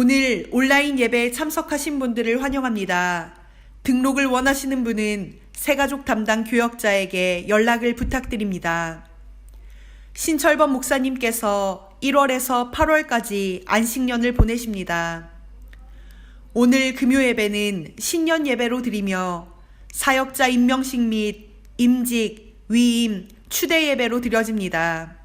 오늘 온라인 예배에 참석하신 분들을 환영합니다. 등록을 원하시는 분은 새가족 담당 교역자에게 연락을 부탁드립니다. 신철범 목사님께서 1월에서 8월까지 안식년을 보내십니다. 오늘 금요 예배는 신년 예배로 드리며 사역자 임명식 및 임직, 위임, 추대 예배로 드려집니다.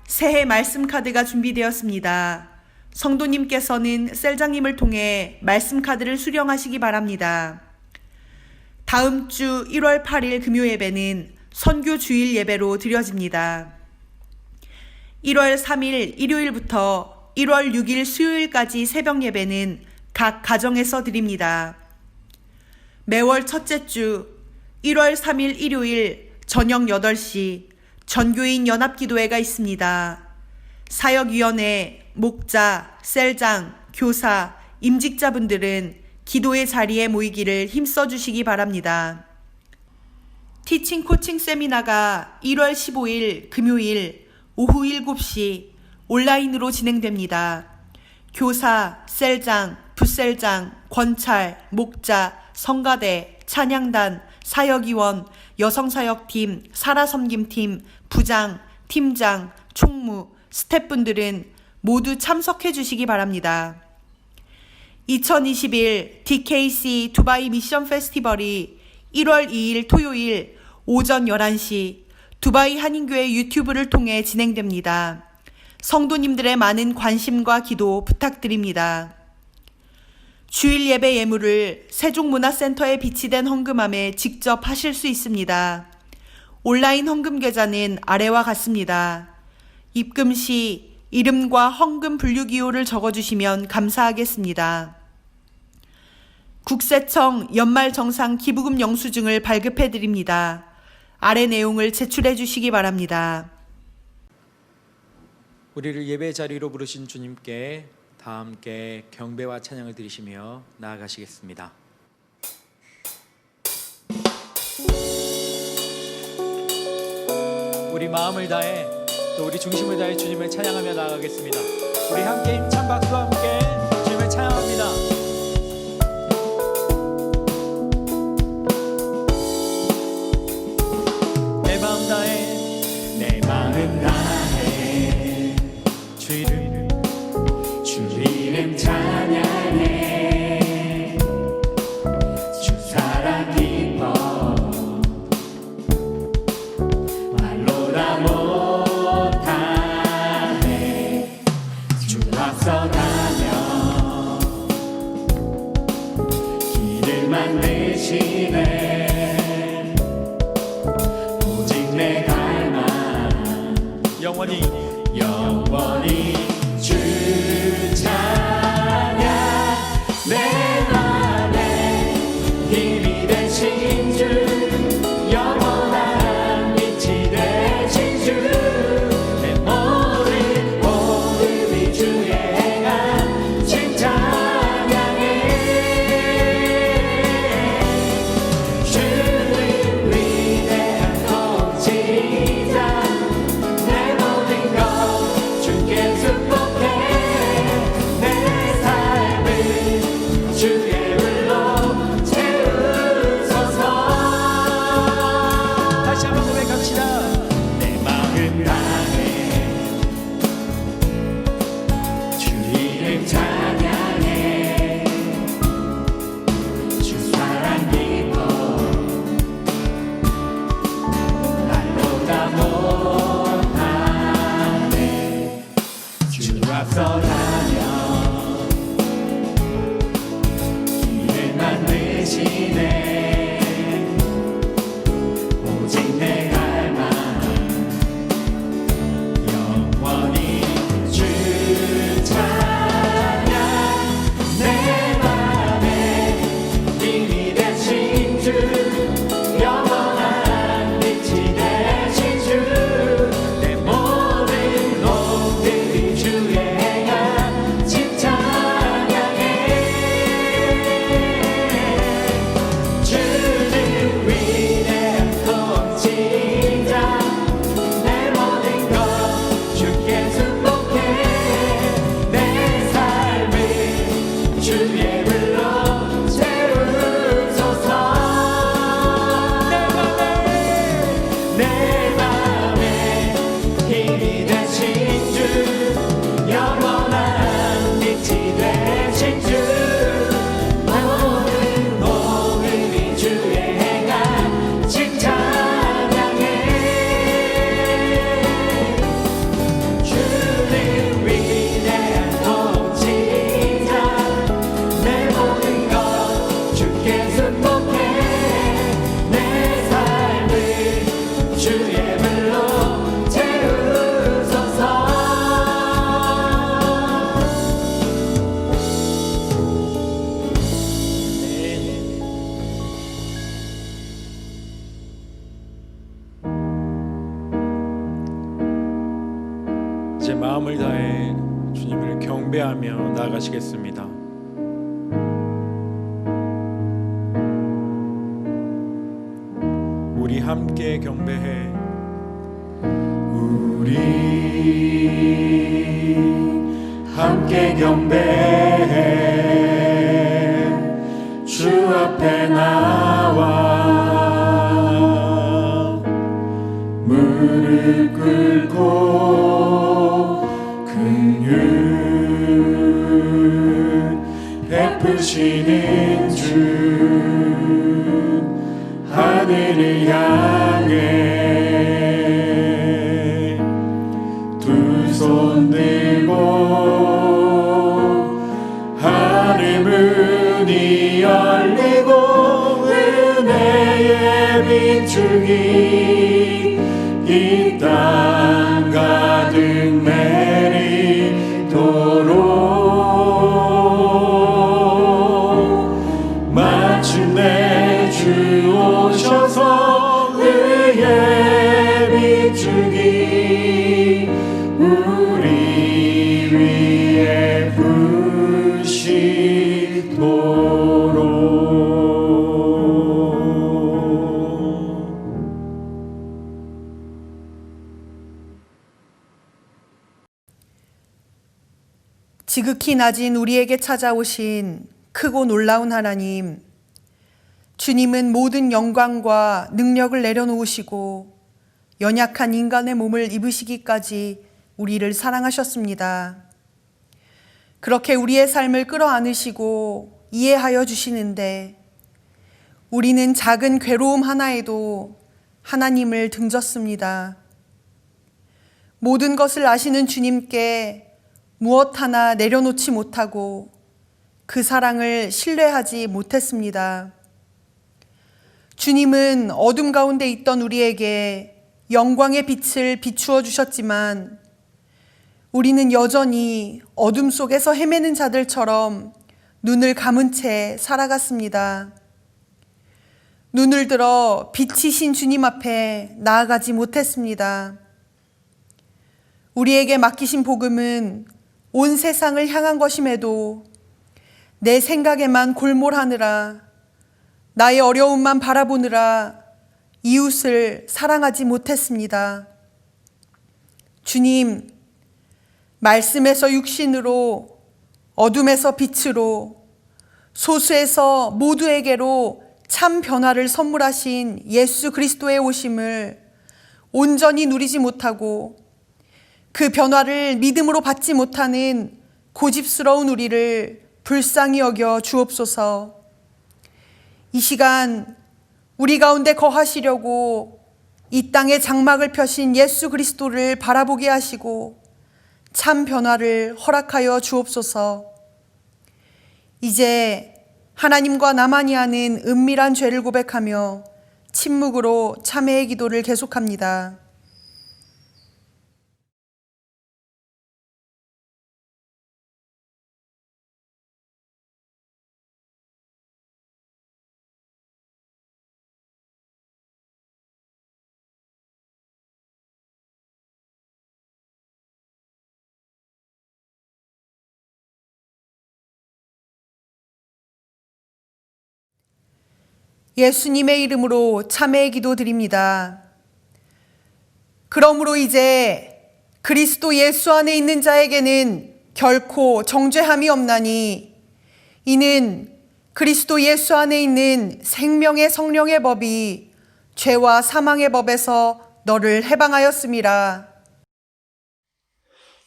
새해 말씀 카드가 준비되었습니다. 성도님께서는 셀장님을 통해 말씀 카드를 수령하시기 바랍니다. 다음 주 1월 8일 금요 예배는 선교 주일 예배로 드려집니다. 1월 3일 일요일부터 1월 6일 수요일까지 새벽 예배는 각 가정에서 드립니다. 매월 첫째 주 1월 3일 일요일 저녁 8시 전교인 연합기도회가 있습니다. 사역위원회, 목자, 셀장, 교사, 임직자분들은 기도의 자리에 모이기를 힘써주시기 바랍니다. 티칭 코칭 세미나가 1월 15일 금요일 오후 7시 온라인으로 진행됩니다. 교사, 셀장, 부셀장, 권찰, 목자, 성가대, 찬양단, 사역위원, 여성사역팀, 살아섬김팀, 부장, 팀장, 총무, 스태프분들은 모두 참석해 주시기 바랍니다. 2021 DKC 두바이 미션 페스티벌이 1월 2일 토요일 오전 11시 두바이 한인교회 유튜브를 통해 진행됩니다. 성도님들의 많은 관심과 기도 부탁드립니다. 주일 예배 예물을 세종문화센터에 비치된 헌금함에 직접 하실 수 있습니다. 온라인 헌금 계좌는 아래와 같습니다. 입금 시 이름과 헌금 분류기호를 적어주시면 감사하겠습니다. 국세청 연말정산 기부금 영수증을 발급해드립니다. 아래 내용을 제출해 주시기 바랍니다. 우리를 예배 자리로 부르신 주님께 다 함께 경배와 찬양을 드리시며 나아가시겠습니다. 우리 마음을 다해 또 우리 중심을 다해 주님을 찬양하며 나아가겠습니다. 우리 함께 힘찬 박수와 함께 주님을 찬양합니다. 내 마음 다해 주 이름 찬양해 주 사랑 기뻐 말로 다 못하네 주 앞서가며 길을 만드시네 오직 내 갈망 영원히 주 찬양 내 맘에 힘이 되신 주 영원한 빛이 되신 주 내 모든 주의 행한 신 찬양해 주는 위대한 통치자 내 모든 것 주께 축복해 내 이제 마음을 다해 주님을 경배하며 나아가시겠습니다. 우리 함께 경배해. 우리 함께 경배해 주 앞에 나와 무릎 꿇고 긍휼 베푸시는 주 하늘을 향해 두 손 들고 하늘 문이 열리고 은혜의 빛줄기 이 땅 가득 내리도록 마침내 주 오셔서 의의 빛줄기 우리 위에 부시도록. 지극히 낮은 우리에게 찾아오신 크고 놀라운 하나님, 주님은 모든 영광과 능력을 내려놓으시고 연약한 인간의 몸을 입으시기까지 우리를 사랑하셨습니다. 그렇게 우리의 삶을 끌어안으시고 이해하여 주시는데 우리는 작은 괴로움 하나에도 하나님을 등졌습니다. 모든 것을 아시는 주님께 무엇 하나 내려놓지 못하고 그 사랑을 신뢰하지 못했습니다. 주님은 어둠 가운데 있던 우리에게 영광의 빛을 비추어 주셨지만 우리는 여전히 어둠 속에서 헤매는 자들처럼 눈을 감은 채 살아갔습니다. 눈을 들어 빛이신 주님 앞에 나아가지 못했습니다. 우리에게 맡기신 복음은 온 세상을 향한 것임에도 내 생각에만 골몰하느라 나의 어려움만 바라보느라 이웃을 사랑하지 못했습니다. 주님, 말씀에서 육신으로, 어둠에서 빛으로, 소수에서 모두에게로 참 변화를 선물하신 예수 그리스도의 오심을 온전히 누리지 못하고 그 변화를 믿음으로 받지 못하는 고집스러운 우리를 불쌍히 여겨 주옵소서. 이 시간 우리 가운데 거하시려고 이 땅에 장막을 펴신 예수 그리스도를 바라보게 하시고 참 변화를 허락하여 주옵소서. 이제 하나님과 나만이 하는 은밀한 죄를 고백하며 침묵으로 참회의 기도를 계속합니다. 예수님의 이름으로 참회의 기도 드립니다. 그러므로 이제 그리스도 예수 안에 있는 자에게는 결코 정죄함이 없나니 이는 그리스도 예수 안에 있는 생명의 성령의 법이 죄와 사망의 법에서 너를 해방하였음이라.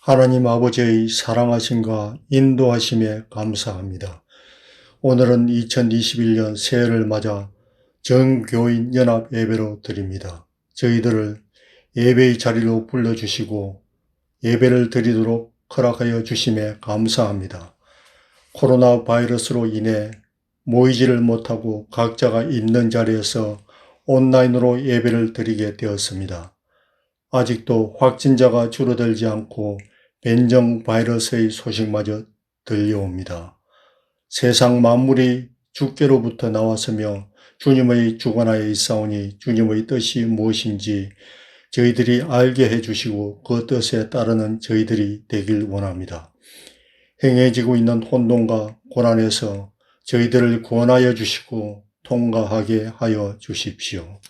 하나님 아버지의 사랑하심과 인도하심에 감사합니다. 오늘은 2021년 새해를 맞아 전교인 연합 예배로 드립니다. 저희들을 예배의 자리로 불러주시고 예배를 드리도록 허락하여 주심에 감사합니다. 코로나 바이러스로 인해 모이지를 못하고 각자가 있는 자리에서 온라인으로 예배를 드리게 되었습니다. 아직도 확진자가 줄어들지 않고 변종 바이러스의 소식마저 들려옵니다. 세상 만물이 주께로부터 나왔으며 주님의 주관하에 있사오니 주님의 뜻이 무엇인지 저희들이 알게 해주시고 그 뜻에 따르는 저희들이 되길 원합니다. 행해지고 있는 혼돈과 고난에서 저희들을 구원하여 주시고 통과하게 하여 주십시오.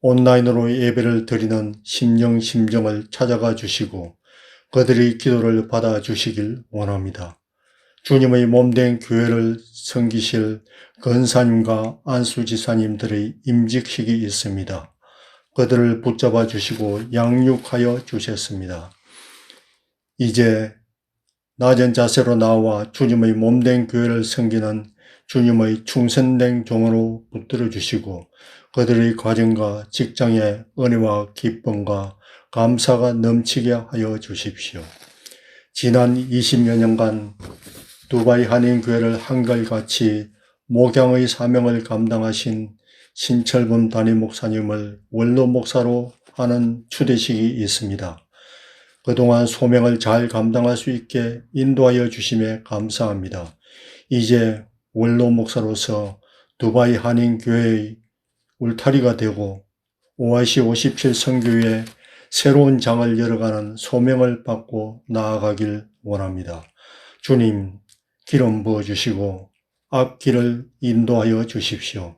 온라인으로 예배를 드리는 심정을 찾아가 주시고 그들의 기도를 받아 주시길 원합니다. 주님의 몸된 교회를 섬기실 근사님과 안수지사님들의 임직식이 있습니다. 그들을 붙잡아 주시고 양육하여 주셨습니다. 이제 낮은 자세로 나와 주님의 몸된 교회를 섬기는 주님의 충성된 종으로 붙들어 주시고 그들의 가정과 직장의 은혜와 기쁨과 감사가 넘치게 하여 주십시오. 지난 20여 년간 두바이 한인교회를 한결같이 목양의 사명을 감당하신 신철범 담임 목사님을 원로 목사로 하는 추대식이 있습니다. 그동안 소명을 잘 감당할 수 있게 인도하여 주심에 감사합니다. 이제 원로 목사로서 두바이 한인교회의 울타리가 되고 OIC 57 선교회에 새로운 장을 열어가는 소명을 받고 나아가길 원합니다. 주님, 기름 부어주시고 앞길을 인도하여 주십시오.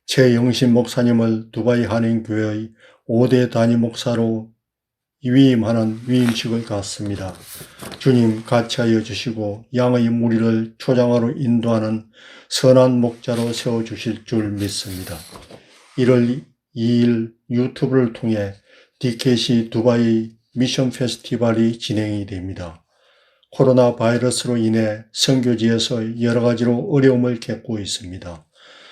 최영신 목사님을 두바이 한인교회의 5대 단임 목사로 위임하는 위임식을 갖습니다. 주님 같이 하여 주시고 양의 무리를 초장하로 인도하는 선한 목자로 세워주실 줄 믿습니다. 1월 2일 유튜브를 통해 DKC 두바이 미션 페스티벌이 진행이 됩니다. 코로나 바이러스로 인해 선교지에서 여러 가지로 어려움을 겪고 있습니다.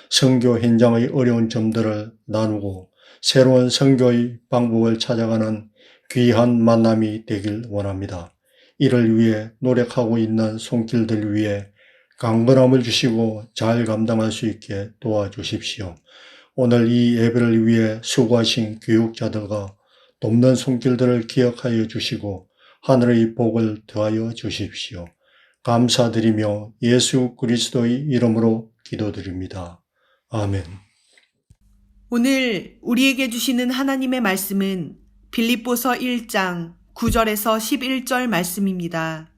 선교 현장의 어려운 점들을 나누고 새로운 선교의 방법을 찾아가는 귀한 만남이 되길 원합니다. 이를 위해 노력하고 있는 손길들 위해 강건함을 주시고 잘 감당할 수 있게 도와주십시오. 오늘 이 예배를 위해 수고하신 교육자들과 돕는 손길들을 기억하여 주시고 하늘의 복을 더하여 주십시오. 감사드리며 예수 그리스도의 이름으로 기도드립니다. 아멘. 오늘 우리에게 주시는 하나님의 말씀은 빌립보서 1장 9절에서 11절 말씀입니다.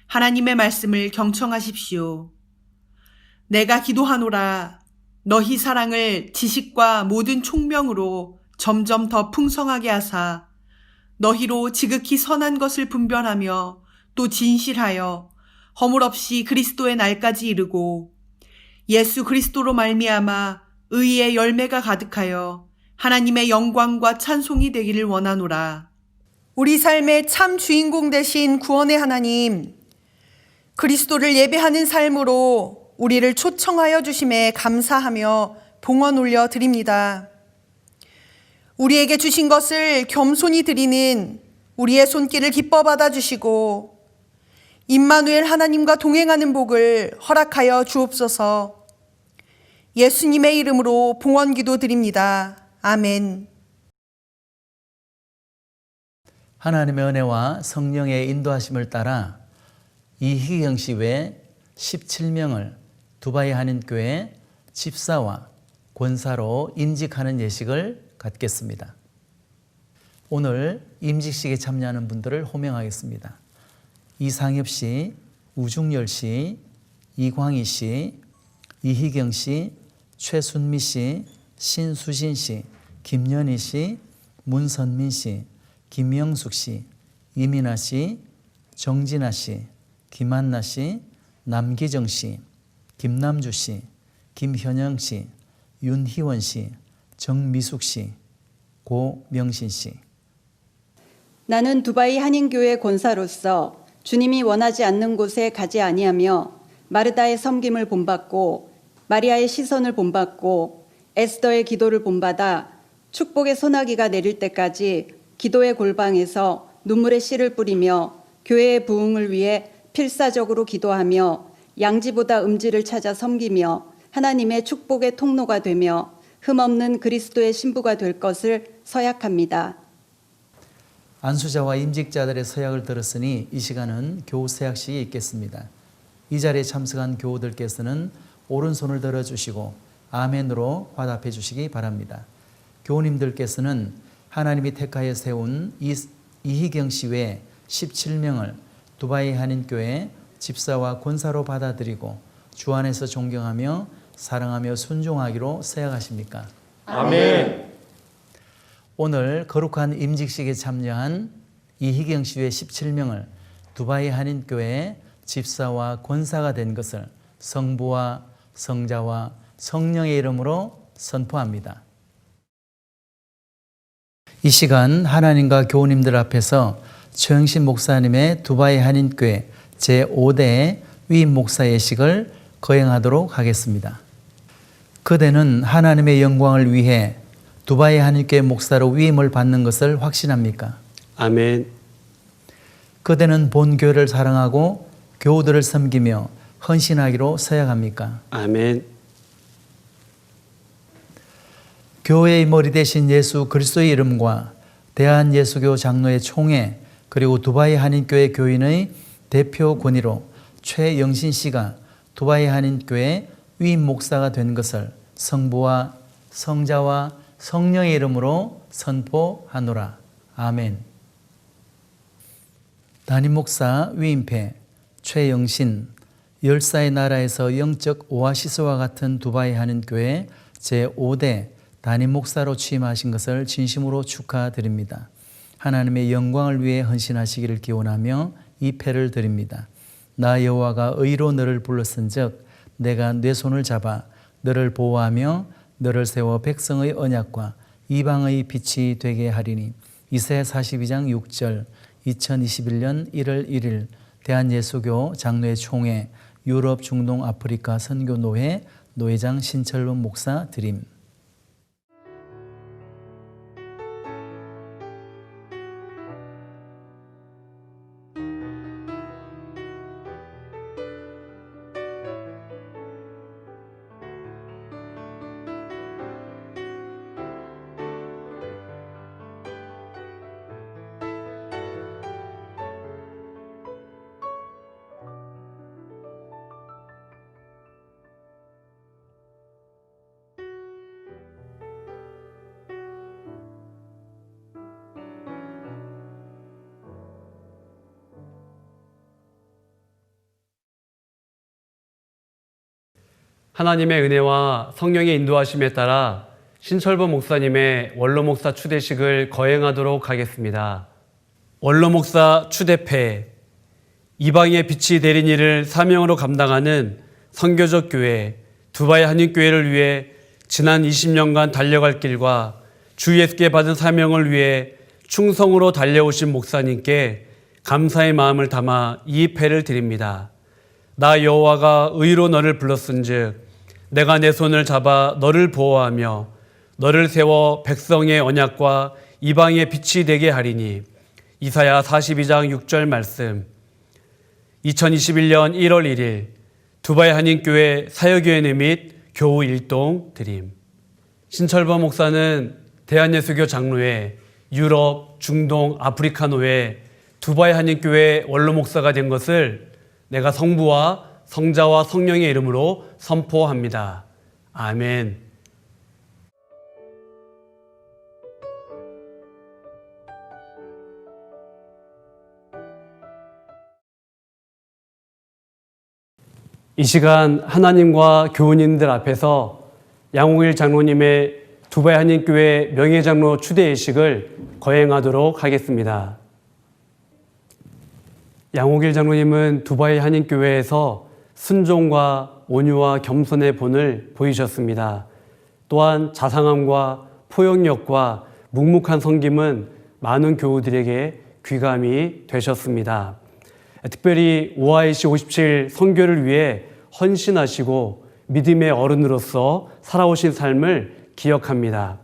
하나님의 말씀을 경청하십시오. 내가 기도하노라. 너희 사랑을 지식과 모든 총명으로 점점 더 풍성하게 하사 너희로 지극히 선한 것을 분별하며 또 진실하여 허물없이 그리스도의 날까지 이르고 예수 그리스도로 말미암아 의의 열매가 가득하여 하나님의 영광과 찬송이 되기를 원하노라. 우리 삶의 참 주인공 되신 구원의 하나님, 그리스도를 예배하는 삶으로 우리를 초청하여 주심에 감사하며 봉헌 올려 드립니다. 우리에게 주신 것을 겸손히 드리는 우리의 손길을 기뻐 받아주시고 임마누엘 하나님과 동행하는 복을 허락하여 주옵소서. 예수님의 이름으로 봉헌 기도 드립니다. 아멘. 하나님의 은혜와 성령의 인도하심을 따라 이희경 씨 외 17명을 두바이 한인교회 집사와 권사로 임직하는 예식을 갖겠습니다. 오늘 임직식에 참여하는 분들을 호명하겠습니다. 이상엽 씨, 우중열 씨, 이광희 씨, 이희경 씨, 최순미 씨, 신수진 씨, 김연희 씨, 문선민 씨, 김영숙 씨, 이민아 씨, 정진아 씨, 김한나 씨, 남기정 씨, 김남주 씨, 김현영 씨, 윤희원 씨, 정미숙 씨, 고명신 씨. 나는 두바이 한인교회 권사로서 주님이 원하지 않는 곳에 가지 아니하며 마르다의 섬김을 본받고 마리아의 시선을 본받고 에스더의 기도를 본받아 축복의 소나기가 내릴 때까지 기도의 골방에서 눈물의 씨를 뿌리며 교회의 부흥을 위해 필사적으로 기도하며 양지보다 음지를 찾아 섬기며 하나님의 축복의 통로가 되며 흠없는 그리스도의 신부가 될 것을 서약합니다. 안수자와 임직자들의 서약을 들었으니 이 시간은 교우 서약식이 있겠습니다. 이 자리에 참석한 교우들께서는 오른손을 들어주시고 아멘으로 화답해 주시기 바랍니다. 교우님들께서는 하나님이 택하여 세운 이희경 씨 외 17명을 두바이 한인교회 집사와 권사로 받아들이고 주 안에서 존경하며 사랑하며 순종하기로 서약하십니까? 아멘. 오늘 거룩한 임직식에 참여한 이희경 씨 외 17명을 두바이 한인교회 집사와 권사가 된 것을 성부와 성자와 성령의 이름으로 선포합니다. 이 시간 하나님과 교우님들 앞에서 최영신 목사님의 두바이 한인교회 제5대 위임 목사 예식을 거행하도록 하겠습니다. 그대는 하나님의 영광을 위해 두바이 한인교회 목사로 위임을 받는 것을 확신합니까? 아멘. 그대는 본교회를 사랑하고 교우들을 섬기며 헌신하기로 서약합니까? 아멘. 교회의 머리 대신 예수 그리스도의 이름과 대한예수교 장로의 총회 그리고 두바이 한인교회 교인의 대표 권위로 최영신 씨가 두바이 한인교회 위임 목사가 된 것을 성부와 성자와 성령의 이름으로 선포하노라. 아멘. 담임 목사 위임패 최영신, 열사의 나라에서 영적 오아시스와 같은 두바이 한인교회 제5대 담임 목사로 취임하신 것을 진심으로 축하드립니다. 하나님의 영광을 위해 헌신하시기를 기원하며 이 패를 드립니다. 나 여호와가 의로 너를 불렀은즉 내가 내 손을 잡아 너를 보호하며 너를 세워 백성의 언약과 이방의 빛이 되게 하리니. 이사야 42장 6절 2021년 1월 1일 대한예수교 장로회 총회 유럽 중동 아프리카 선교노회 노회장 신철범 목사 드림. 하나님의 은혜와 성령의 인도하심에 따라 신철범 목사님의 원로 목사 추대식을 거행하도록 하겠습니다. 원로 목사 추대패, 이방의 빛이 되린 일을 사명으로 감당하는 선교적 교회 두바이 한인교회를 위해 지난 20년간 달려갈 길과 주 예수께 받은 사명을 위해 충성으로 달려오신 목사님께 감사의 마음을 담아 이 패를 드립니다. 나 여호와가 의로 너를 불렀은즉 내가 내 손을 잡아 너를 보호하며 너를 세워 백성의 언약과 이방의 빛이 되게 하리니. 이사야 42장 6절 말씀. 2021년 1월 1일 두바이 한인교회 사역위원회 및 교우 일동 드림. 신철범 목사는 대한예수교 장로회 유럽, 중동, 아프리카 노회 두바이 한인교회 원로 목사가 된 것을 내가 성부와 성자와 성령의 이름으로 선포합니다. 아멘. 이 시간 하나님과 교우님들 앞에서 양홍일 장로님의 두바이 한인교회 명예장로 추대 예식을 거행하도록 하겠습니다. 양홍일 장로님은 두바이 한인교회에서 순종과 온유와 겸손의 본을 보이셨습니다. 또한 자상함과 포용력과 묵묵한 섬김은 많은 교우들에게 귀감이 되셨습니다. 특별히 OIC 57 선교를 위해 헌신하시고 믿음의 어른으로서 살아오신 삶을 기억합니다.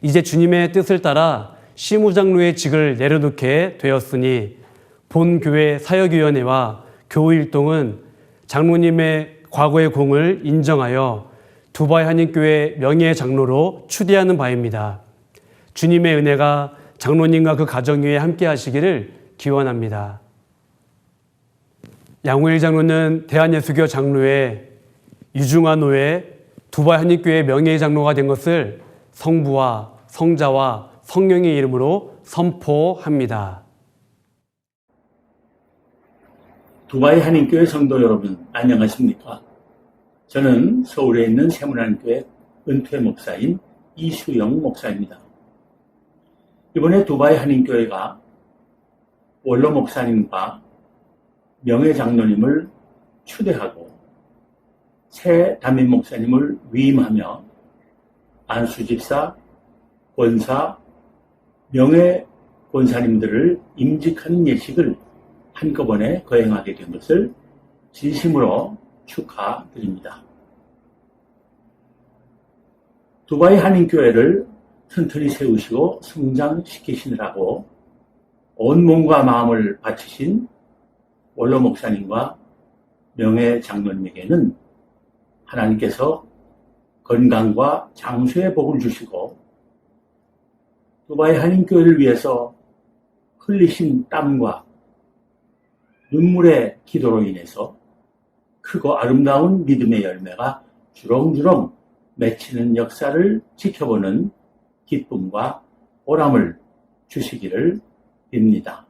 이제 주님의 뜻을 따라 시무장로의 직을 내려놓게 되었으니 본교회 사역위원회와 교우일동은 장로님의 과거의 공을 인정하여 두바이 한인교회 명예장로로 추대하는 바입니다. 주님의 은혜가 장로님과 그 가정 위에 함께 하시기를 기원합니다. 양호일 장로는 대한예수교 장로회 유중한 노회 두바이 한인교회 명예장로가 된 것을 성부와 성자와 성령의 이름으로 선포합니다. 두바이 한인교회 성도 여러분, 안녕하십니까? 저는 서울에 있는 세문안교회 은퇴 목사인 이수영 목사입니다. 이번에 두바이 한인교회가 원로 목사님과 명예 장로님을 추대하고 새 담임 목사님을 위임하며 안수집사, 권사, 명예 권사님들을 임직하는 예식을 한꺼번에 거행하게 된 것을 진심으로 축하드립니다. 두바이 한인교회를 튼튼히 세우시고 성장시키시느라고 온 몸과 마음을 바치신 원로 목사님과 명예 장로님에게는 하나님께서 건강과 장수의 복을 주시고 두바이 한인교회를 위해서 흘리신 땀과 눈물의 기도로 인해서 크고 아름다운 믿음의 열매가 주렁주렁 맺히는 역사를 지켜보는 기쁨과 보람을 주시기를 빕니다.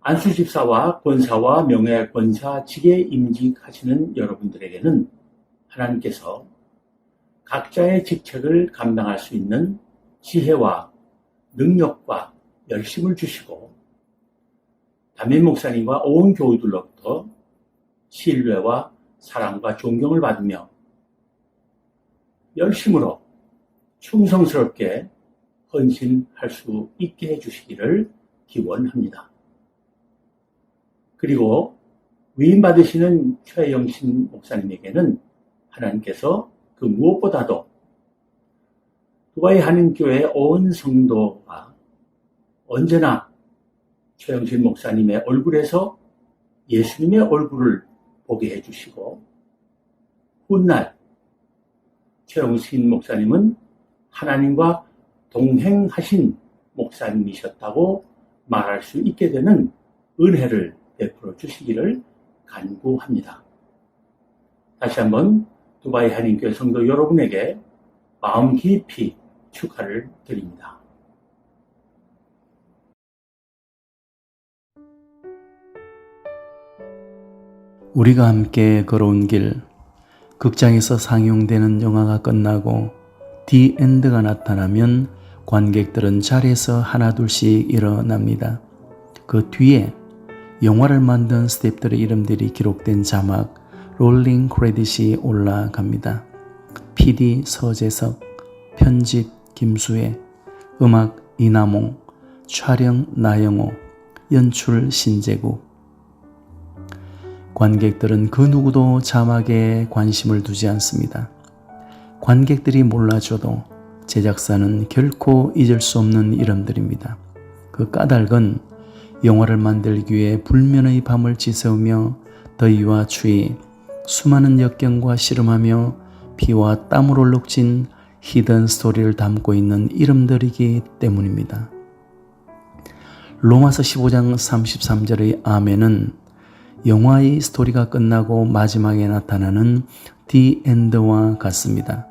안수집사와 권사와 명예권사직에 임직하시는 여러분들에게는 하나님께서 각자의 직책을 감당할 수 있는 지혜와 능력과 열심을 주시고 담임 목사님과 온 교우들로부터 신뢰와 사랑과 존경을 받으며 열심으로 충성스럽게 헌신할 수 있게 해주시기를 기원합니다. 그리고 위임받으시는 최영신 목사님에게는 하나님께서 그 무엇보다도 두바이 한인교회 온 성도가 언제나 최영신 목사님의 얼굴에서 예수님의 얼굴을 보게 해주시고 훗날 최영신 목사님은 하나님과 동행하신 목사님이셨다고 말할 수 있게 되는 은혜를 베풀어 주시기를 간구합니다. 다시 한번 두바이 한인교회 성도 여러분에게 마음 깊이 축하를 드립니다. 우리가 함께 걸어온 길, 극장에서 상영되는 영화가 끝나고 디엔드가 나타나면 관객들은 자리에서 하나둘씩 일어납니다. 그 뒤에 영화를 만든 스태프들의 이름들이 기록된 자막 롤링 크레딧이 올라갑니다. PD 서재석, 편집 김수혜, 음악 이남홍, 촬영 나영호, 연출 신재국. 관객들은 그 누구도 자막에 관심을 두지 않습니다. 관객들이 몰라줘도 제작사는 결코 잊을 수 없는 이름들입니다. 그 까닭은 영화를 만들기 위해 불면의 밤을 지새우며 더위와 추위, 수많은 역경과 씨름하며 피와 땀으로 얼룩진 히든 스토리를 담고 있는 이름들이기 때문입니다. 로마서 15장 33절의 아멘은 영화의 스토리가 끝나고 마지막에 나타나는 디 엔드와 같습니다.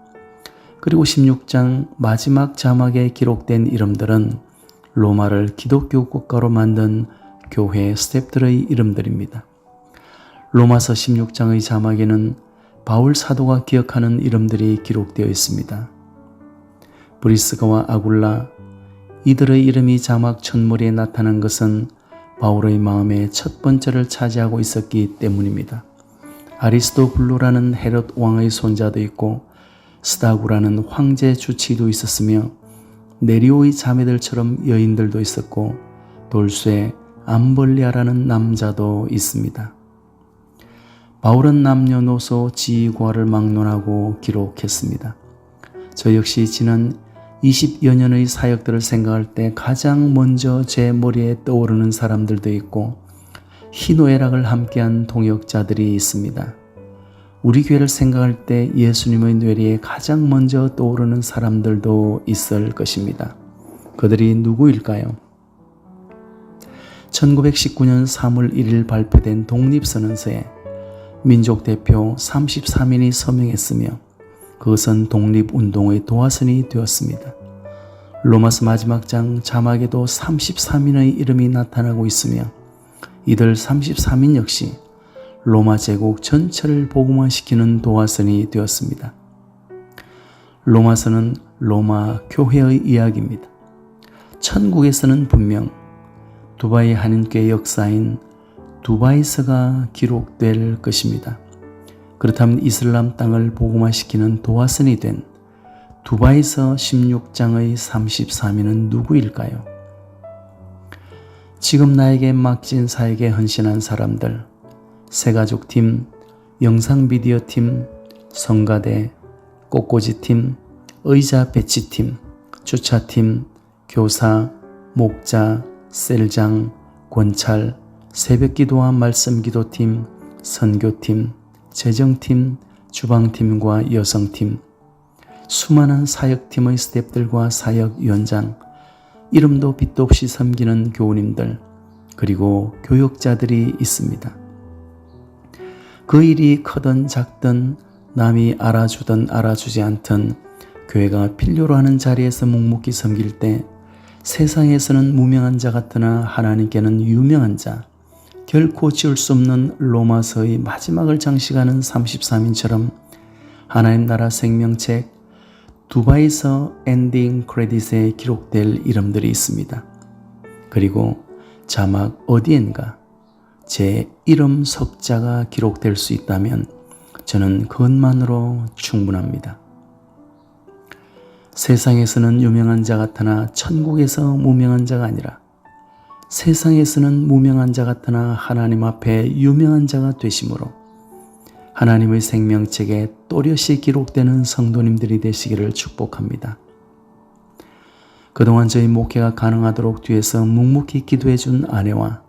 그리고 16장 마지막 자막에 기록된 이름들은 로마를 기독교 국가로 만든 교회 스태프들의 이름들입니다. 로마서 16장의 자막에는 바울 사도가 기억하는 이름들이 기록되어 있습니다. 브리스가와 아굴라, 이들의 이름이 자막 첫머리에 나타난 것은 바울의 마음에 첫 번째를 차지하고 있었기 때문입니다. 아리스토블루라는 헤롯 왕의 손자도 있고 스다구라는 황제 주치도 있었으며 네리오의 자매들처럼 여인들도 있었고 돌쇠 암벌리아라는 남자도 있습니다. 바울은 남녀노소 지휘과를 막론하고 기록했습니다. 저 역시 지난 20여 년의 사역들을 생각할 때 가장 먼저 제 머리에 떠오르는 사람들도 있고 희노애락을 함께한 동역자들이 있습니다. 우리 교회를 생각할 때 예수님의 뇌리에 가장 먼저 떠오르는 사람들도 있을 것입니다. 그들이 누구일까요? 1919년 3월 1일 발표된 독립선언서에 민족 대표 33인이 서명했으며 그것은 독립운동의 도화선이 되었습니다. 로마서 마지막 장 자막에도 33인의 이름이 나타나고 있으며 이들 33인 역시 로마 제국 전체를 복음화시키는 도화선이 되었습니다. 로마서는 로마 교회의 이야기입니다. 천국에서는 분명 두바이 한인교회 역사인 두바이서가 기록될 것입니다. 그렇다면 이슬람 땅을 복음화시키는 도화선이 된 두바이서 16장의 33인은 누구일까요? 지금 나에게 맡긴 사역에 헌신한 사람들, 새가족팀, 영상비디오팀, 성가대, 꽃꽂이팀, 의자 배치팀, 주차팀, 교사, 목자, 셀장, 권찰, 새벽기도와 말씀기도팀, 선교팀, 재정팀, 주방팀과 여성팀, 수많은 사역팀의 스태프들과 사역위원장, 이름도 빛도 없이 섬기는 교우님들, 그리고 교역자들이 있습니다. 그 일이 크든 작든 남이 알아주든 알아주지 않든 교회가 필요로 하는 자리에서 묵묵히 섬길 때 세상에서는 무명한 자 같으나 하나님께는 유명한 자, 결코 지울 수 없는 로마서의 마지막을 장식하는 33인처럼 하나님 나라 생명책 두바이서 엔딩 크레딧에 기록될 이름들이 있습니다. 그리고 자막 어디엔가 제 이름 석자가 기록될 수 있다면 저는 그것만으로 충분합니다. 세상에서는 유명한 자 같으나 천국에서 무명한 자가 아니라 세상에서는 무명한 자 같으나 하나님 앞에 유명한 자가 되심으로 하나님의 생명책에 또렷이 기록되는 성도님들이 되시기를 축복합니다. 그동안 저희 목회가 가능하도록 뒤에서 묵묵히 기도해 준 아내와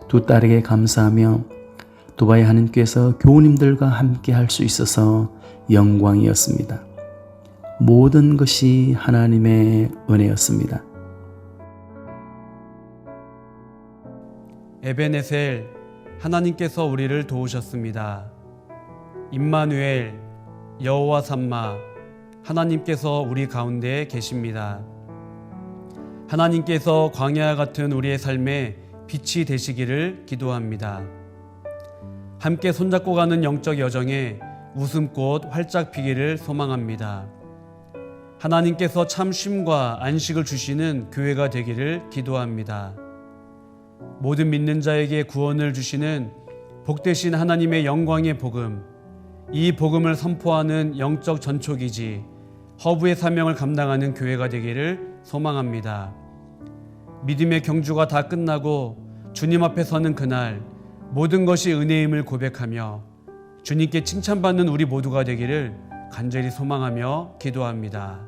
두 딸에게 감사하며 두바이 한인교회에서 교우님들과 함께 할 수 있어서 영광이었습니다. 모든 것이 하나님의 은혜였습니다. 에베네셀, 하나님께서 우리를 도우셨습니다. 임마누엘, 여호와 삼마, 하나님께서 우리 가운데 계십니다. 하나님께서 광야 같은 우리의 삶에 빛이 되시기를 기도합니다. 함께 손잡고 가는 영적 여정에 웃음꽃 활짝 피기를 소망합니다. 하나님께서 참 쉼과 안식을 주시는 교회가 되기를 기도합니다. 모든 믿는 자에게 구원을 주시는 복되신 하나님의 영광의 복음, 이 복음을 선포하는 영적 전초기지 허브의 사명을 감당하는 교회가 되기를 소망합니다. 믿음의 경주가 다 끝나고 주님 앞에 서는 그날 모든 것이 은혜임을 고백하며 주님께 칭찬받는 우리 모두가 되기를 간절히 소망하며 기도합니다.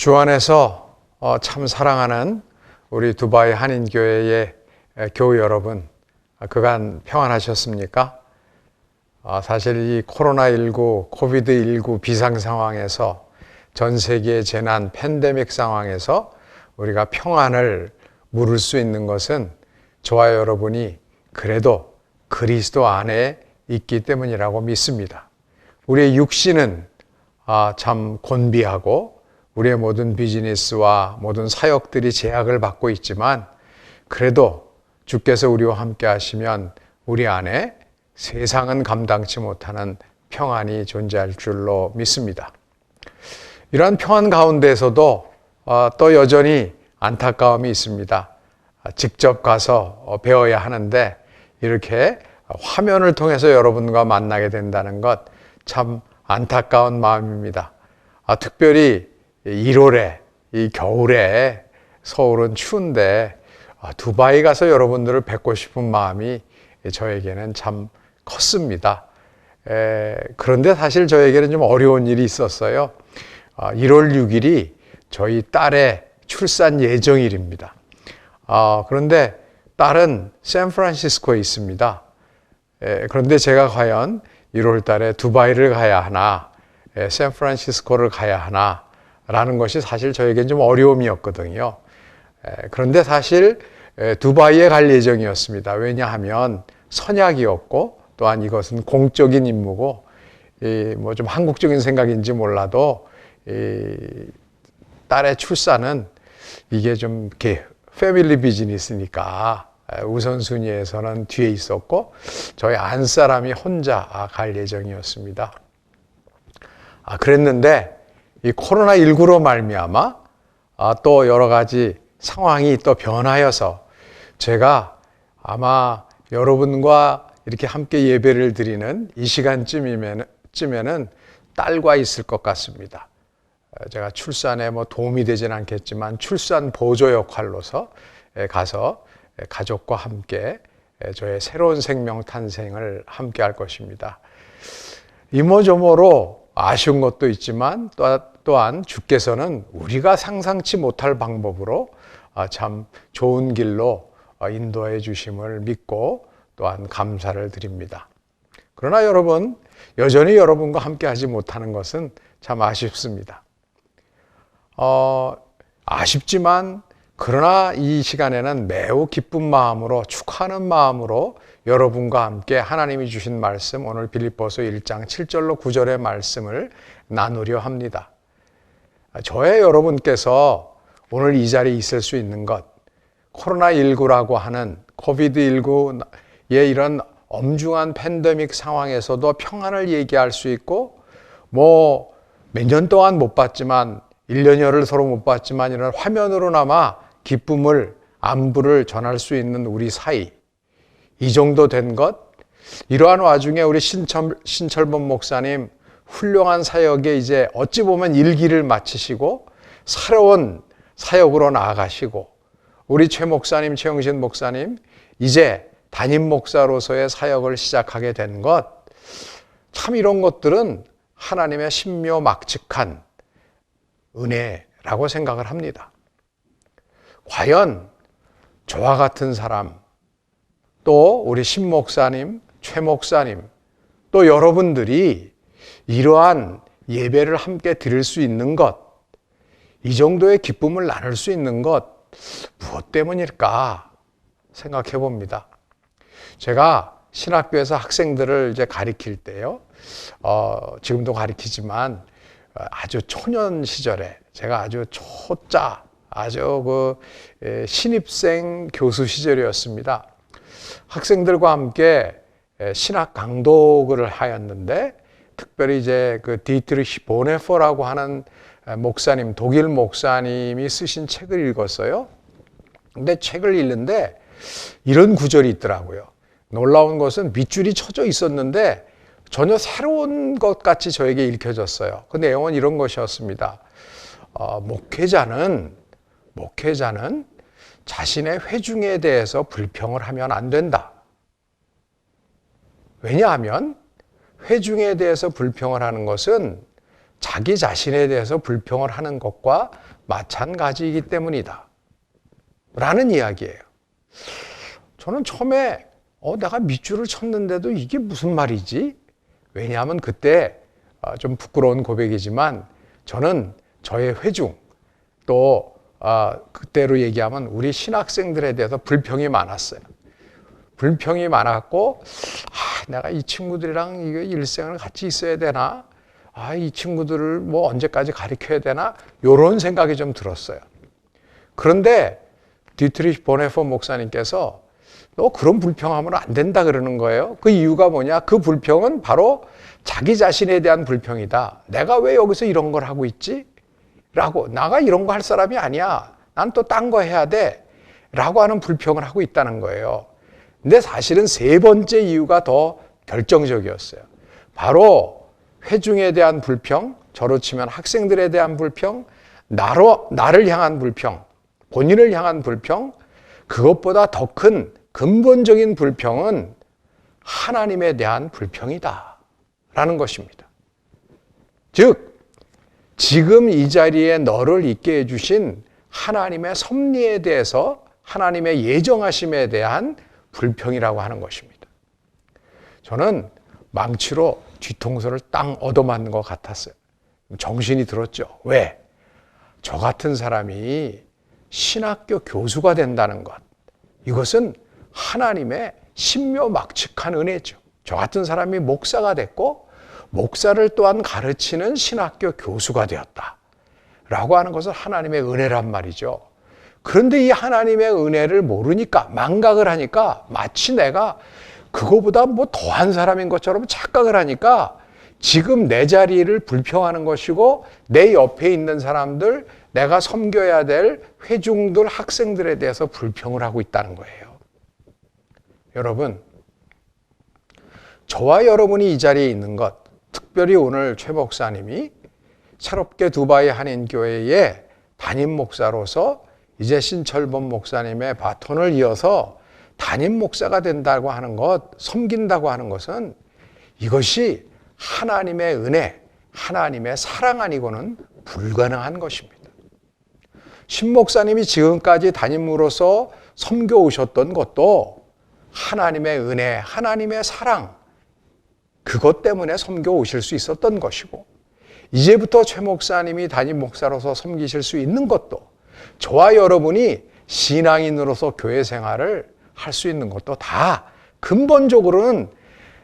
주 안에서 참 사랑하는 우리 두바이 한인교회의 교우 여러분, 그간 평안하셨습니까? 사실 이 코로나19, 코비드19 비상 상황에서 전 세계의 재난, 팬데믹 상황에서 우리가 평안을 물을 수 있는 것은 저와 여러분이 그래도 그리스도 안에 있기 때문이라고 믿습니다. 우리의 육신은 참 곤비하고 우리의 모든 비즈니스와 모든 사역들이 제약을 받고 있지만 그래도 주께서 우리와 함께 하시면 우리 안에 세상은 감당치 못하는 평안이 존재할 줄로 믿습니다. 이러한 평안 가운데에서도 또 여전히 안타까움이 있습니다. 직접 가서 배워야 하는데 이렇게 화면을 통해서 여러분과 만나게 된다는 것 참 안타까운 마음입니다. 특별히 1월에 이 겨울에 서울은 추운데 두바이 가서 여러분들을 뵙고 싶은 마음이 저에게는 참 컸습니다. 그런데 사실 저에게는 좀 어려운 일이 있었어요. 1월 6일이 저희 딸의 출산 예정일입니다. 그런데 딸은 샌프란시스코에 있습니다. 그런데 제가 과연 1월 달에 두바이를 가야 하나, 샌프란시스코를 가야 하나 라는 것이 사실 저에겐 좀 어려움이었거든요. 그런데 사실 두바이에 갈 예정이었습니다. 왜냐하면 선약이었고 또한 이것은 공적인 임무고 뭐 좀 한국적인 생각인지 몰라도 딸의 출산은 이게 좀 이렇게 패밀리 비즈니스니까 우선순위에서는 뒤에 있었고 저희 안사람이 혼자 갈 예정이었습니다. 그랬는데 이 코로나19로 말미암아 또 여러 가지 상황이 또 변하여서 제가 아마 여러분과 이렇게 함께 예배를 드리는 이 시간쯤에는 딸과 있을 것 같습니다. 제가 출산에 뭐 도움이 되진 않겠지만 출산 보조 역할로서 가서 가족과 함께 저의 새로운 생명 탄생을 함께 할 것입니다. 이모저모로 아쉬운 것도 있지만 또한 주께서는 우리가 상상치 못할 방법으로 참 좋은 길로 인도해 주심을 믿고 또한 감사를 드립니다. 그러나 여러분, 여전히 여러분과 함께 하지 못하는 것은 참 아쉽습니다. 아쉽지만 그러나 이 시간에는 매우 기쁜 마음으로 축하하는 마음으로 여러분과 함께 하나님이 주신 말씀 오늘 빌립보서 1장 7절로 9절의 말씀을 나누려 합니다. 저의 여러분께서 오늘 이 자리에 있을 수 있는 것, 코로나19라고 하는 코비드19의 이런 엄중한 팬데믹 상황에서도 평안을 얘기할 수 있고 뭐 몇 년 동안 못 봤지만 1년여를 서로 못 봤지만 이런 화면으로나마 기쁨을 안부를 전할 수 있는 우리 사이, 이 정도 된 것, 이러한 와중에 우리 신철범 목사님 훌륭한 사역에 이제 어찌 보면 일기를 마치시고 새로운 사역으로 나아가시고 우리 최 목사님, 최영신 목사님 이제 담임 목사로서의 사역을 시작하게 된 것, 참 이런 것들은 하나님의 신묘막측한 은혜라고 생각을 합니다. 과연 저와 같은 사람, 또 우리 신 목사님, 최 목사님, 또 여러분들이 이러한 예배를 함께 드릴 수 있는 것, 이 정도의 기쁨을 나눌 수 있는 것, 무엇 때문일까 생각해 봅니다. 제가 신학교에서 학생들을 이제 가르칠 때요, 지금도 가르치지만 아주 초년 시절에 제가 아주 초짜, 아주 신입생 교수 시절이었습니다. 학생들과 함께 신학 강독을 하였는데 특별히 이제 그 디트리히 보네퍼라고 하는 목사님, 독일 목사님이 쓰신 책을 읽었어요. 근데 책을 읽는데 이런 구절이 있더라고요. 놀라운 것은 밑줄이 쳐져 있었는데 전혀 새로운 것 같이 저에게 읽혀졌어요. 그 내용은 이런 것이었습니다. 목회자는 자신의 회중에 대해서 불평을 하면 안 된다. 왜냐하면 회중에 대해서 불평을 하는 것은 자기 자신에 대해서 불평을 하는 것과 마찬가지이기 때문이다. 라는 이야기예요. 저는 처음에 내가 밑줄을 쳤는데도 이게 무슨 말이지? 왜냐하면 그때 좀 부끄러운 고백이지만 저는 저의 회중 또 그때로 얘기하면 우리 신학생들에 대해서 불평이 많았어요. 불평이 많았고 내가 이 친구들이랑 이거 일생을 같이 있어야 되나? 이 친구들을 뭐 언제까지 가르쳐야 되나? 이런 생각이 좀 들었어요. 그런데 디트리히 보네퍼 목사님께서 너 그런 불평하면 안 된다 그러는 거예요. 그 이유가 뭐냐? 그 불평은 바로 자기 자신에 대한 불평이다. 내가 왜 여기서 이런 걸 하고 있지? 라고, 나가 이런 거 할 사람이 아니야. 난 또 딴 거 해야 돼. 라고 하는 불평을 하고 있다는 거예요. 근데 사실은 세 번째 이유가 더 결정적이었어요. 바로 회중에 대한 불평, 저로 치면 학생들에 대한 불평, 나를 향한 불평, 본인을 향한 불평, 그것보다 더 큰 근본적인 불평은 하나님에 대한 불평이다 라는 것입니다. 즉 지금 이 자리에 너를 있게 해주신 하나님의 섭리에 대해서, 하나님의 예정하심에 대한 불평이라고 하는 것입니다. 저는 망치로 뒤통수를 땅 얻어맞는 것 같았어요. 정신이 들었죠. 왜? 저 같은 사람이 신학교 교수가 된다는 것, 이것은 하나님의 신묘막측한 은혜죠. 저 같은 사람이 목사가 됐고 목사를 또한 가르치는 신학교 교수가 되었다 라고 하는 것은 하나님의 은혜란 말이죠. 그런데 이 하나님의 은혜를 모르니까, 망각을 하니까 마치 내가 그거보다 뭐 더한 사람인 것처럼 착각을 하니까 지금 내 자리를 불평하는 것이고 내 옆에 있는 사람들, 내가 섬겨야 될 회중들, 학생들에 대해서 불평을 하고 있다는 거예요. 여러분, 저와 여러분이 이 자리에 있는 것, 특별히 오늘 최 목사님이 새롭게 두바이 한인교회의 담임 목사로서 이제 신철범 목사님의 바톤을 이어서 담임 목사가 된다고 하는 것, 섬긴다고 하는 것은 이것이 하나님의 은혜, 하나님의 사랑 아니고는 불가능한 것입니다. 신 목사님이 지금까지 담임으로서 섬겨오셨던 것도 하나님의 은혜, 하나님의 사랑, 그것 때문에 섬겨오실 수 있었던 것이고, 이제부터 최 목사님이 담임 목사로서 섬기실 수 있는 것도, 저와 여러분이 신앙인으로서 교회 생활을 할 수 있는 것도 다 근본적으로는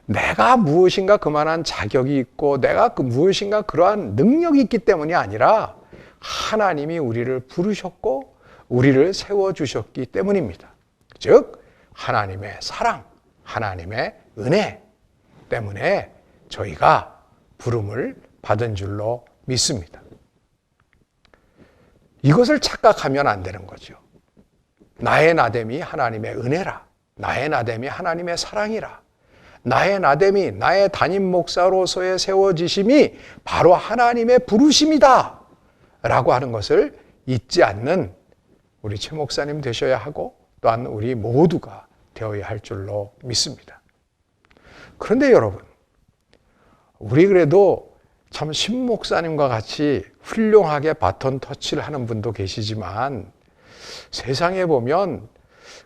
내가 무엇인가 그만한 자격이 있고 내가 무엇인가 그러한 능력이 있기 때문이 아니라 하나님이 우리를 부르셨고 우리를 세워주셨기 때문입니다. 즉 하나님의 사랑, 하나님의 은혜 때문에 저희가 부름을 받은 줄로 믿습니다. 이것을 착각하면 안 되는 거죠. 나의 나됨이 하나님의 은혜라. 나의 나됨이 하나님의 사랑이라. 나의 나됨이, 나의 담임 목사로서의 세워지심이 바로 하나님의 부르심이다 라고 하는 것을 잊지 않는 우리 최 목사님 되셔야 하고 또한 우리 모두가 되어야 할 줄로 믿습니다. 그런데 여러분, 우리 그래도 참 신 목사님과 같이 훌륭하게 바톤 터치를 하는 분도 계시지만 세상에 보면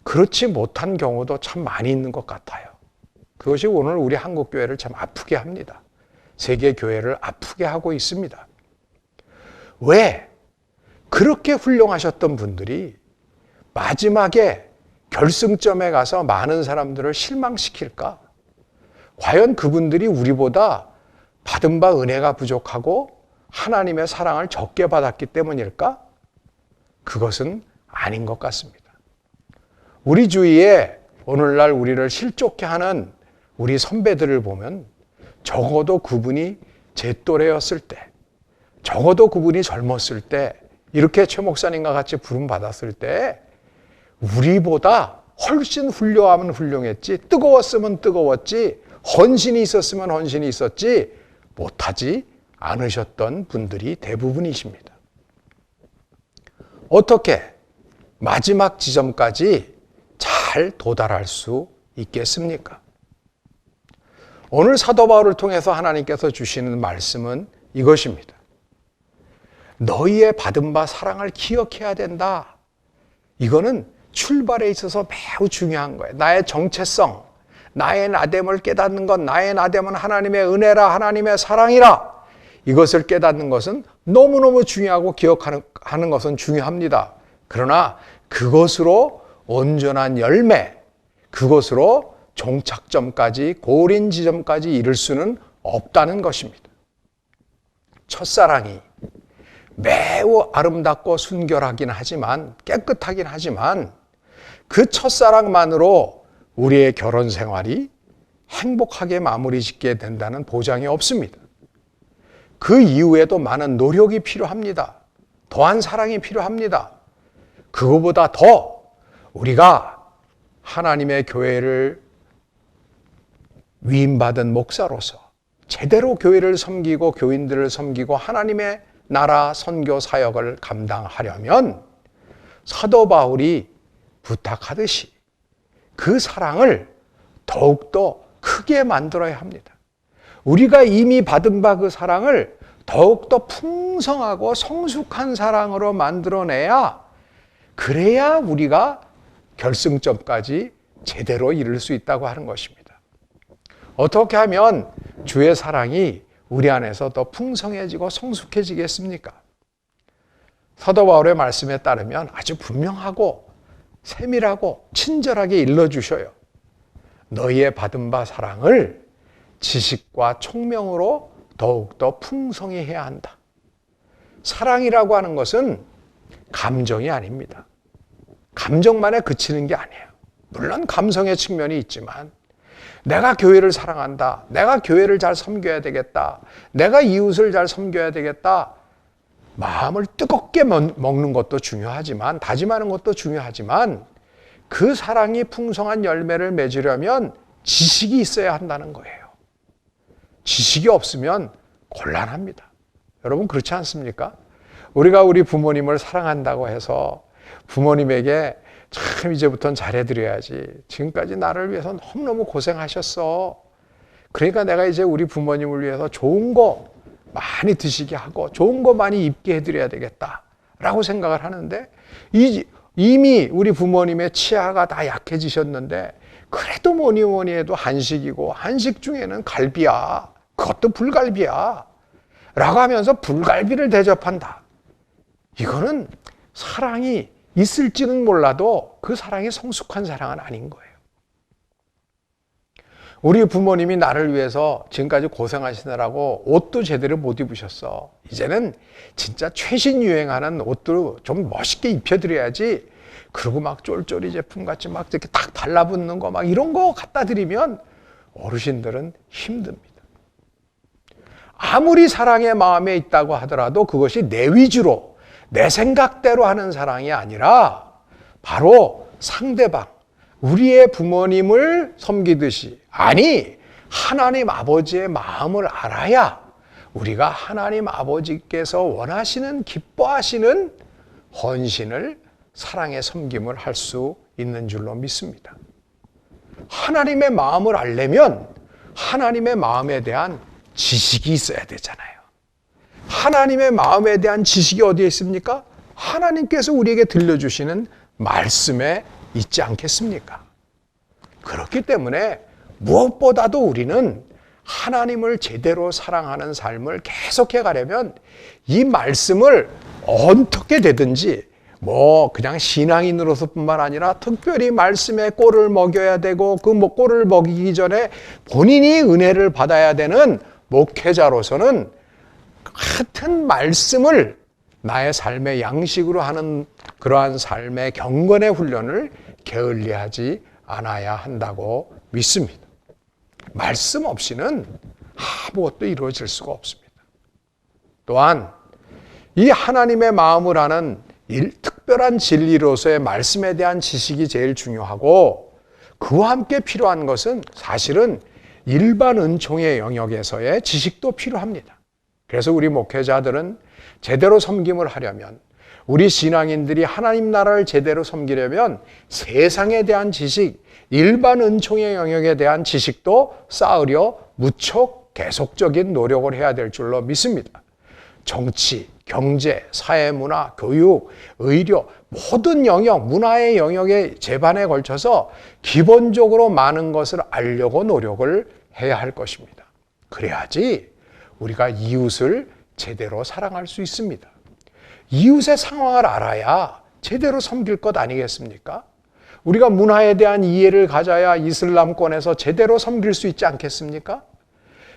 그렇지 못한 경우도 참 많이 있는 것 같아요. 그것이 오늘 우리 한국교회를 참 아프게 합니다. 세계교회를 아프게 하고 있습니다. 왜? 그렇게 훌륭하셨던 분들이 마지막에 결승점에 가서 많은 사람들을 실망시킬까? 과연 그분들이 우리보다 받은 바 은혜가 부족하고 하나님의 사랑을 적게 받았기 때문일까? 그것은 아닌 것 같습니다. 우리 주위에 오늘날 우리를 실족해 하는 우리 선배들을 보면 적어도 그분이 제 또래였을 때, 적어도 그분이 젊었을 때, 이렇게 최 목사님과 같이 부름받았을 때 우리보다 훨씬 훌륭하면 훌륭했지, 뜨거웠으면 뜨거웠지, 헌신이 있었으면 헌신이 있었지 못하지 않으셨던 분들이 대부분이십니다. 어떻게 마지막 지점까지 잘 도달할 수 있겠습니까? 오늘 사도 바울을 통해서 하나님께서 주시는 말씀은 이것입니다. 너희의 받은 바 사랑을 기억해야 된다. 이거는 출발에 있어서 매우 중요한 거예요. 나의 정체성, 나의 나됨을 깨닫는 것, 나의 나됨은 하나님의 은혜라, 하나님의 사랑이라. 이것을 깨닫는 것은 너무너무 중요하고 기억하는 것은 중요합니다. 그러나 그것으로 온전한 열매, 그것으로 종착점까지, 고린 지점까지 이룰 수는 없다는 것입니다. 첫사랑이 매우 아름답고 순결하긴 하지만, 깨끗하긴 하지만 그 첫사랑만으로 우리의 결혼 생활이 행복하게 마무리 짓게 된다는 보장이 없습니다. 그 이후에도 많은 노력이 필요합니다. 더한 사랑이 필요합니다. 그거보다 더 우리가 하나님의 교회를 위임받은 목사로서 제대로 교회를 섬기고 교인들을 섬기고 하나님의 나라 선교 사역을 감당하려면 사도 바울이 부탁하듯이 그 사랑을 더욱더 크게 만들어야 합니다. 우리가 이미 받은 바 그 사랑을 더욱더 풍성하고 성숙한 사랑으로 만들어내야, 그래야 우리가 결승점까지 제대로 이룰 수 있다고 하는 것입니다. 어떻게 하면 주의 사랑이 우리 안에서 더 풍성해지고 성숙해지겠습니까? 사도 바울의 말씀에 따르면 아주 분명하고 세밀하고 친절하게 일러주셔요. 너희의 받은 바 사랑을 지식과 총명으로 더욱더 풍성히 해야 한다. 사랑이라고 하는 것은 감정이 아닙니다. 감정만에 그치는 게 아니에요. 물론 감성의 측면이 있지만 내가 교회를 사랑한다, 내가 교회를 잘 섬겨야 되겠다, 내가 이웃을 잘 섬겨야 되겠다, 마음을 뜨겁게 먹는 것도 중요하지만, 다짐하는 것도 중요하지만, 그 사랑이 풍성한 열매를 맺으려면 지식이 있어야 한다는 거예요. 지식이 없으면 곤란합니다. 여러분 그렇지 않습니까? 우리가 우리 부모님을 사랑한다고 해서 부모님에게 참 이제부터는 잘해드려야지, 지금까지 나를 위해서 너무너무 고생하셨어, 그러니까 내가 이제 우리 부모님을 위해서 좋은 거 많이 드시게 하고 좋은 거 많이 입게 해드려야 되겠다 라고 생각을 하는데, 이미 우리 부모님의 치아가 다 약해지셨는데 그래도 뭐니 해도 한식이고, 한식 중에는 갈비야, 그것도 불갈비야 라고 하면서 불갈비를 대접한다. 이거는 사랑이 있을지는 몰라도 그 사랑이 성숙한 사랑은 아닌 거예요. 우리 부모님이 나를 위해서 지금까지 고생하시느라고 옷도 제대로 못 입으셨어. 이제는 진짜 최신 유행하는 옷도 좀 멋있게 입혀드려야지. 그리고 막 쫄쫄이 제품같이 막 이렇게 딱 달라붙는 거 막 이런 거 갖다 드리면 어르신들은 힘듭니다. 아무리 사랑의 마음에 있다고 하더라도 그것이 내 위주로, 내 생각대로 하는 사랑이 아니라 바로 상대방, 우리의 부모님을 섬기듯이, 아니 하나님 아버지의 마음을 알아야 우리가 하나님 아버지께서 원하시는, 기뻐하시는 헌신을, 사랑의 섬김을 할 수 있는 줄로 믿습니다. 하나님의 마음을 알려면 하나님의 마음에 대한 지식이 있어야 되잖아요. 하나님의 마음에 대한 지식이 어디에 있습니까? 하나님께서 우리에게 들려주시는 말씀에 있지 않겠습니까? 그렇기 때문에 무엇보다도 우리는 하나님을 제대로 사랑하는 삶을 계속해 가려면 이 말씀을 어떻게 되든지, 그냥 신앙인으로서뿐만 아니라 특별히 말씀에 꼴을 먹여야 되고, 그 꼴을 먹이기 전에 본인이 은혜를 받아야 되는 목회자로서는 같은 말씀을 나의 삶의 양식으로 하는 그러한 삶의 경건의 훈련을 게을리하지 않아야 한다고 믿습니다. 말씀 없이는 아무것도 이루어질 수가 없습니다. 또한 이 하나님의 마음을 아는 특별한 진리로서의 말씀에 대한 지식이 제일 중요하고, 그와 함께 필요한 것은 사실은 일반 은총의 영역에서의 지식도 필요합니다. 그래서 우리 목회자들은 제대로 섬김을 하려면, 우리 신앙인들이 하나님 나라를 제대로 섬기려면 세상에 대한 지식, 일반 은총의 영역에 대한 지식도 쌓으려 무척 계속적인 노력을 해야 될 줄로 믿습니다. 정치, 경제, 사회문화, 교육, 의료 모든 영역, 문화의 영역의 제반에 걸쳐서 기본적으로 많은 것을 알려고 노력을 해야 할 것입니다. 그래야지 우리가 이웃을 제대로 사랑할 수 있습니다. 이웃의 상황을 알아야 제대로 섬길 것 아니겠습니까? 우리가 문화에 대한 이해를 가져야 이슬람권에서 제대로 섬길 수 있지 않겠습니까?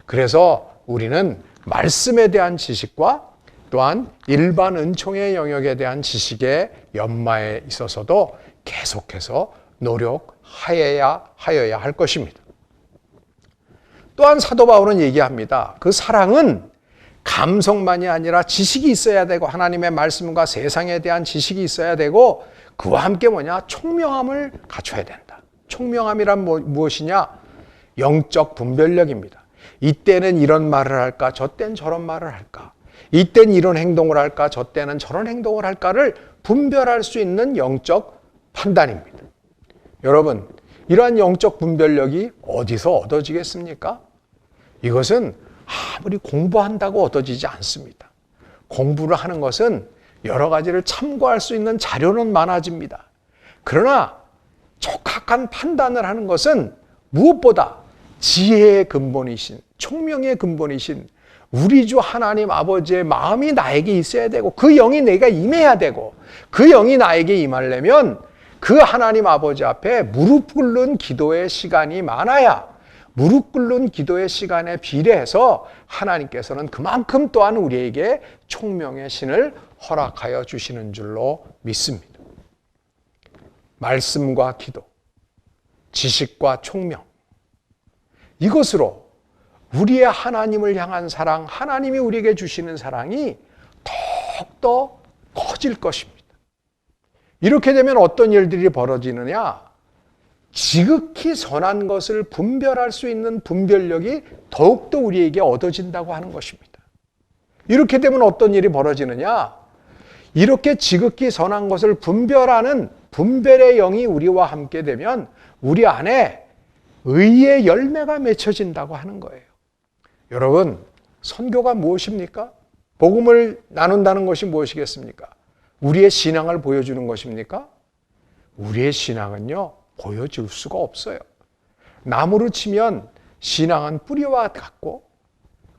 그래서 우리는 말씀에 대한 지식과 또한 일반 은총의 영역에 대한 지식의 연마에 있어서도 계속해서 노력하여야 할 것입니다. 또한 사도 바울은 얘기합니다. 그 사랑은 감성만이 아니라 지식이 있어야 되고 하나님의 말씀과 세상에 대한 지식이 있어야 되고 그와 함께 총명함을 갖춰야 된다. 총명함이란 무엇이냐? 영적 분별력입니다. 이때는 이런 말을 할까? 저때는 저런 말을 할까? 이때는 이런 행동을 할까? 저때는 저런 행동을 할까를 분별할 수 있는 영적 판단입니다. 여러분, 이러한 영적 분별력이 어디서 얻어지겠습니까? 이것은 아무리 공부한다고 얻어지지 않습니다. 공부를 하는 것은 여러 가지를 참고할 수 있는 자료는 많아집니다. 그러나 촉각한 판단을 하는 것은 무엇보다 지혜의 근본이신, 총명의 근본이신 우리 주 하나님 아버지의 마음이 나에게 있어야 되고 그 영이 내가 임해야 되고 그 영이 나에게 임하려면 그 하나님 아버지 앞에 무릎 꿇는 기도의 시간이 많아야 무릎 꿇는 기도의 시간에 비례해서 하나님께서는 그만큼 또한 우리에게 총명의 신을 허락하여 주시는 줄로 믿습니다. 말씀과 기도, 지식과 총명, 이것으로 우리의 하나님을 향한 사랑, 하나님이 우리에게 주시는 사랑이 더욱더 커질 것입니다. 이렇게 되면 어떤 일들이 벌어지느냐? 지극히 선한 것을 분별할 수 있는 분별력이 더욱더 우리에게 얻어진다고 하는 것입니다. 이렇게 되면 어떤 일이 벌어지느냐? 이렇게 지극히 선한 것을 분별하는 분별의 영이 우리와 함께 되면 우리 안에 의의 열매가 맺혀진다고 하는 거예요. 여러분, 선교가 무엇입니까? 복음을 나눈다는 것이 무엇이겠습니까? 우리의 신앙을 보여주는 것입니까? 우리의 신앙은요, 보여줄 수가 없어요. 나무로 치면 신앙은 뿌리와 같고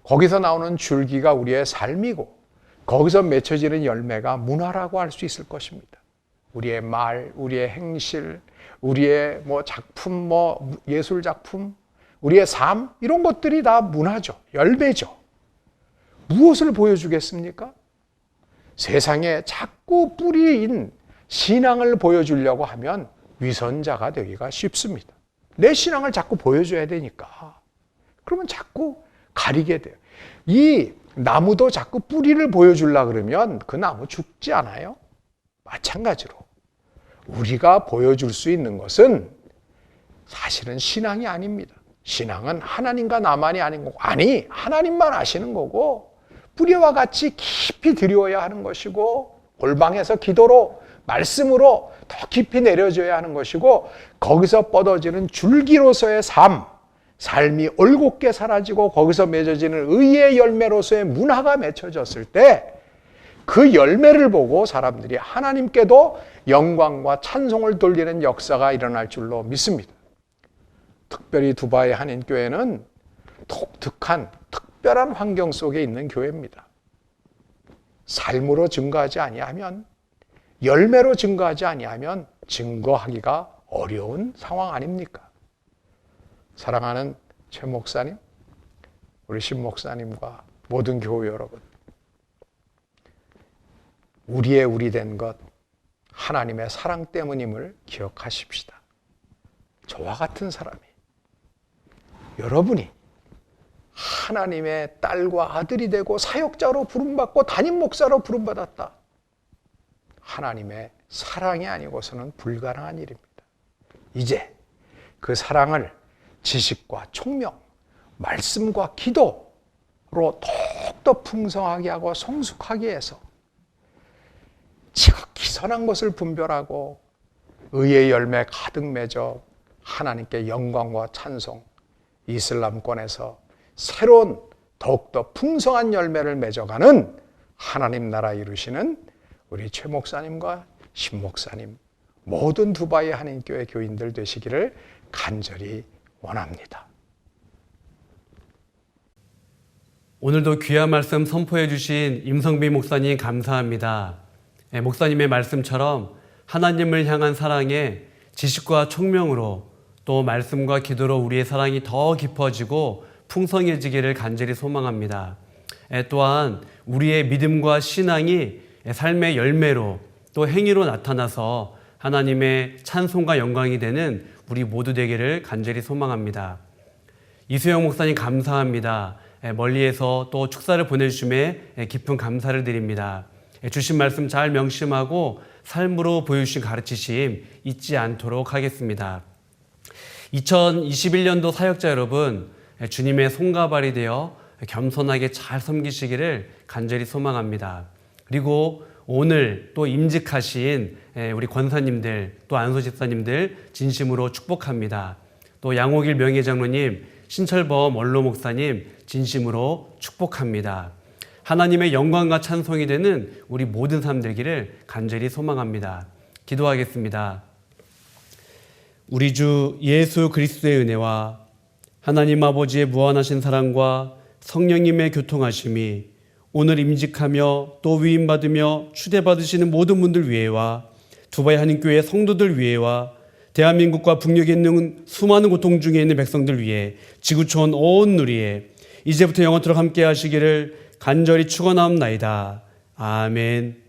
거기서 나오는 줄기가 우리의 삶이고 거기서 맺혀지는 열매가 문화라고 할 수 있을 것입니다. 우리의 말, 우리의 행실, 우리의 작품, 예술 작품, 우리의 삶, 이런 것들이 다 문화죠. 열매죠. 무엇을 보여주겠습니까? 세상에 자꾸 뿌리인 신앙을 보여주려고 하면 위선자가 되기가 쉽습니다. 내 신앙을 자꾸 보여줘야 되니까. 그러면 자꾸 가리게 돼요. 이 나무도 자꾸 뿌리를 보여주려고 그러면 그 나무 죽지 않아요? 마찬가지로 우리가 보여줄 수 있는 것은 사실은 신앙이 아닙니다. 신앙은 하나님과 나만이 아닌 거고, 아니 하나님만 아시는 거고, 뿌리와 같이 깊이 들여야 하는 것이고, 골방에서 기도로 말씀으로 더 깊이 내려줘야 하는 것이고, 거기서 뻗어지는 줄기로서의 삶이 올곧게 사라지고 거기서 맺어지는 의의 열매로서의 문화가 맺혀졌을 때 그 열매를 보고 사람들이 하나님께도 영광과 찬송을 돌리는 역사가 일어날 줄로 믿습니다. 특별히 두바이 한인교회는 독특한 특별한 환경 속에 있는 교회입니다. 삶으로 증거하지 아니하면, 열매로 증거하지 아니하면 증거하기가 어려운 상황 아닙니까? 사랑하는 최 목사님, 우리 신 목사님과 모든 교회 여러분, 우리 된 것 하나님의 사랑 때문임을 기억하십시다. 저와 같은 사람이, 여러분이 하나님의 딸과 아들이 되고 사역자로 부름받고 담임 목사로 부름받았다. 하나님의 사랑이 아니고서는 불가능한 일입니다. 이제 그 사랑을 지식과 총명, 말씀과 기도로 더욱더 풍성하게 하고 성숙하게 해서 지극히 선한 것을 분별하고 의의 열매 가득 맺어 하나님께 영광과 찬송, 이슬람권에서 새로운 더욱더 풍성한 열매를 맺어가는 하나님 나라 이루시는 우리 최 목사님과 신 목사님, 모든 두바이 한인교회 교인들 되시기를 간절히 원합니다. 오늘도 귀한 말씀 선포해 주신 임성빈 목사님 감사합니다. 목사님의 말씀처럼 하나님을 향한 사랑에 지식과 총명으로 또 말씀과 기도로 우리의 사랑이 더 깊어지고 풍성해지기를 간절히 소망합니다. 또한 우리의 믿음과 신앙이 삶의 열매로 또 행위로 나타나서 하나님의 찬송과 영광이 되는 우리 모두 되기를 간절히 소망합니다. 이수영 목사님 감사합니다. 멀리에서 또 축사를 보내주심에 깊은 감사를 드립니다. 주신 말씀 잘 명심하고 삶으로 보여주신 가르치심 잊지 않도록 하겠습니다. 2021년도 사역자 여러분, 주님의 손가발이 되어 겸손하게 잘 섬기시기를 간절히 소망합니다. 그리고 오늘 또 임직하신 우리 권사님들, 또 안소 집사님들 진심으로 축복합니다. 또 양옥일 명예장로님, 신철범 원로 목사님 진심으로 축복합니다. 하나님의 영광과 찬송이 되는 우리 모든 삶 되기를 간절히 소망합니다. 기도하겠습니다. 우리 주 예수 그리스도의 은혜와 하나님 아버지의 무한하신 사랑과 성령님의 교통하심이 오늘 임직하며 또 위임받으며 추대받으시는 모든 분들 위에와 두바이 한인교회 성도들 위에와 대한민국과 북녘에 있는 수많은 고통 중에 있는 백성들 위해 지구촌 온 누리에 이제부터 영원토록 함께 하시기를 간절히 축원하옵나이다. 아멘.